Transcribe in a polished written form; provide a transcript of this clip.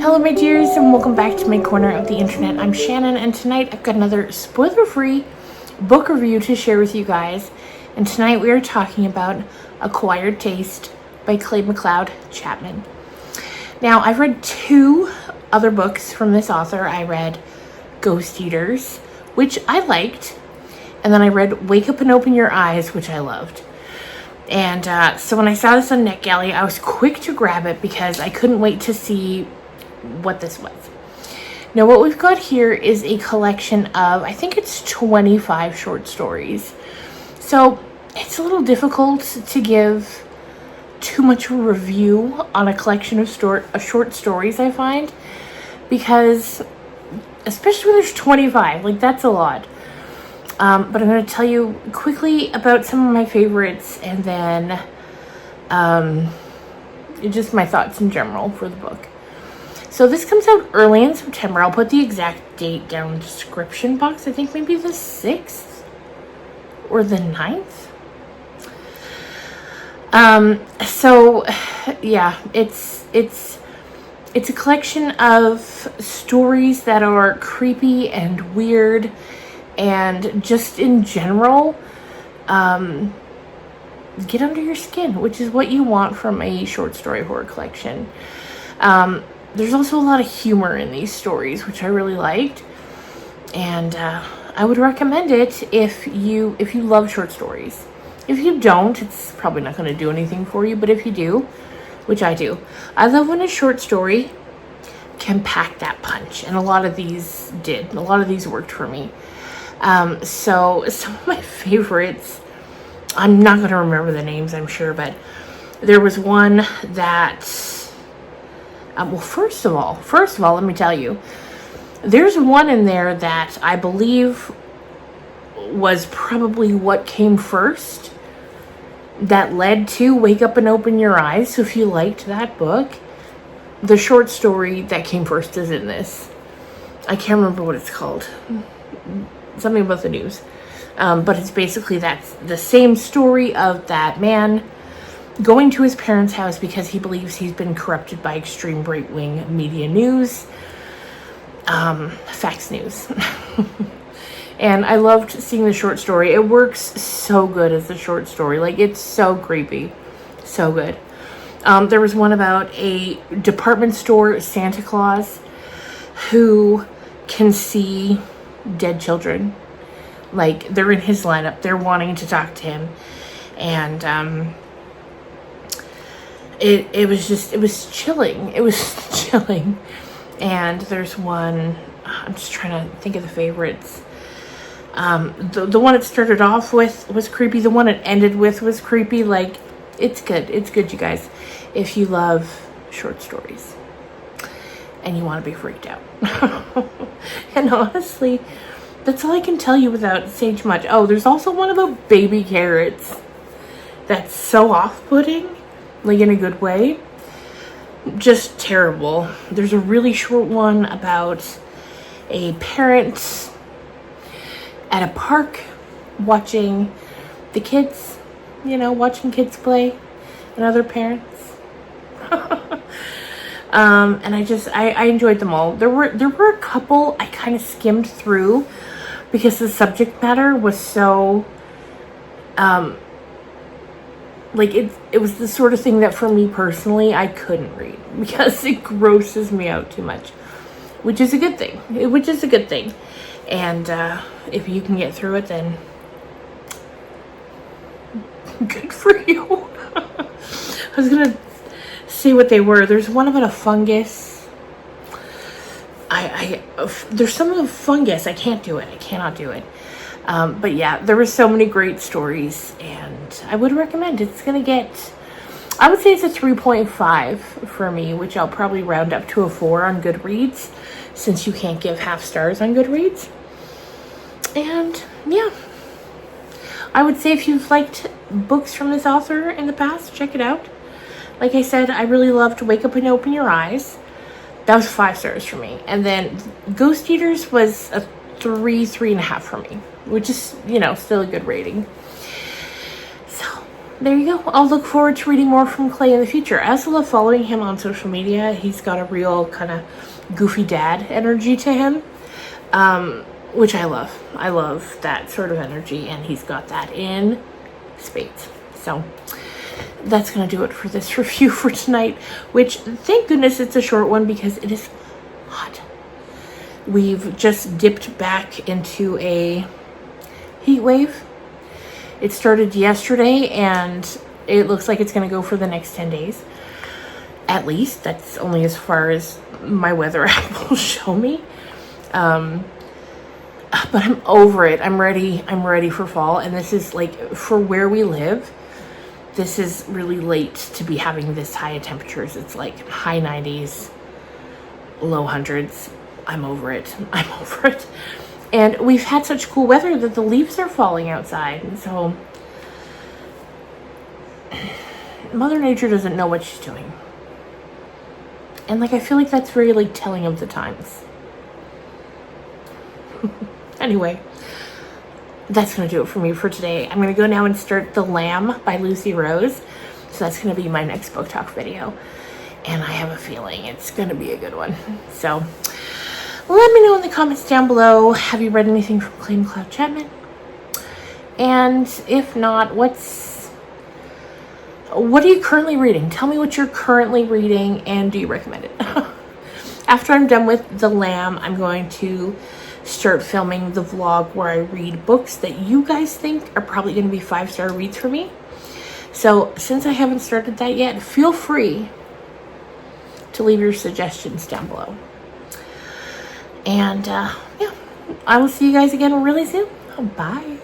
Hello my dears, and welcome back to my corner of the internet. I'm Shannon, and tonight I've got another spoiler-free book review to share with you guys. And tonight we are talking about Acquired Taste by McLeod Chapman. Now, I've read two other books from this author. I read Ghost Eaters, which I liked, and then I read Wake Up and Open Your Eyes, which I loved. And so when I saw this on NetGalley, I was quick to grab it because I couldn't wait to see what this was. Now, what we've got here is a collection of, I think it's 25 short stories. So it's a little difficult to give too much of a review on a collection of short stories, I find, because especially when there's 25, like that's a lot. But I'm going to tell you quickly about some of my favorites, and then just my thoughts in general for the book. So this comes out early in September. I'll put the exact date down in the description box. I think maybe the 6th or the 9th. So yeah, it's a collection of stories that are creepy and weird, and just in general, get under your skin, which is what you want from a short story horror collection. There's also a lot of humor in these stories, which I really liked, and I would recommend it if you love short stories. If you don't, it's probably not going to do anything for you, but if you do, which I do, I love when a short story can pack that punch, and a lot of these did. A lot of these worked for me. So some of my favorites, I'm not going to remember the names, I'm sure, but there was one that, well, first of all, let me tell you, there's one in there that I believe was probably what came first that led to Wake Up and Open Your Eyes. So if you liked that book, the short story that came first is in this. I can't remember what it's called. Something about the news. But it's basically that's the same story of that man going to his parents' house because he believes he's been corrupted by extreme right-wing media news. Fax news. And I loved seeing the short story. It works so good as a short story. Like, it's so creepy. So good. There was one about a department store Santa Claus who can see dead children. Like, they're in his lineup. They're wanting to talk to him. And it was chilling. It was chilling. And there's one, I'm just trying to think of the favorites. The one it started off with was creepy. The one it ended with was creepy. Like, it's good. It's good, you guys, if you love short stories and you want to be freaked out. And honestly, that's all I can tell you without saying too much. Oh, there's also one about baby carrots that's so off-putting, like in a good way. Just terrible. There's a really short one about a parent at a park watching the kids, watching kids play and other parents. And I enjoyed them all. There were a couple I kind of skimmed through because the subject matter was so, like, it was the sort of thing that for me personally, I couldn't read because it grosses me out too much, which is a good thing. And if you can get through it, then good for you. I was gonna see what they were. There's one about a fungus. There's some of the fungus. I can't do it. I cannot do it. But yeah, there were so many great stories, and I would recommend it. It's gonna get, I would say it's a 3.5 for me, which I'll probably round up to a 4 on Goodreads, since you can't give half stars on Goodreads. And yeah, I would say if you've liked books from this author in the past, check it out. Like I said, I really loved Wake Up and Open Your Eyes. That was 5 stars for me. And then Ghost Eaters was a 3.5 for me, which is, still a good rating. So there you go. I'll look forward to reading more from Clay in the future. I also love following him on social media. He's got a real kind of goofy dad energy to him, which I love. I love that sort of energy, and he's got that in spades. So that's going to do it for this review for tonight, which, thank goodness it's a short one because it is hot. We've just dipped back into a heat wave. It started yesterday, and it looks like it's going to go for the next 10 days. At least. That's only as far as my weather app will show me. But I'm over it. I'm ready for fall. And this is, like, for where we live, this is really late to be having this high of temperatures. It's like high 90s, low hundreds. I'm over it. I'm over it. And we've had such cool weather that the leaves are falling outside. And so Mother Nature doesn't know what she's doing. And, like, I feel like that's very, like, telling of the times. Anyway, that's going to do it for me for today. I'm going to go now and start The Lamb by Lucy Rose. So that's going to be my next book talk video. And I have a feeling it's going to be a good one. So let me know in the comments down below, have you read anything from McLeod Chapman? And if not, what are you currently reading? Tell me what you're currently reading, and do you recommend it? After I'm done with The Lamb, I'm going to start filming the vlog where I read books that you guys think are probably going to be 5-star reads for me. So since I haven't started that yet, feel free to leave your suggestions down below. And yeah, I will see you guys again really soon. Bye.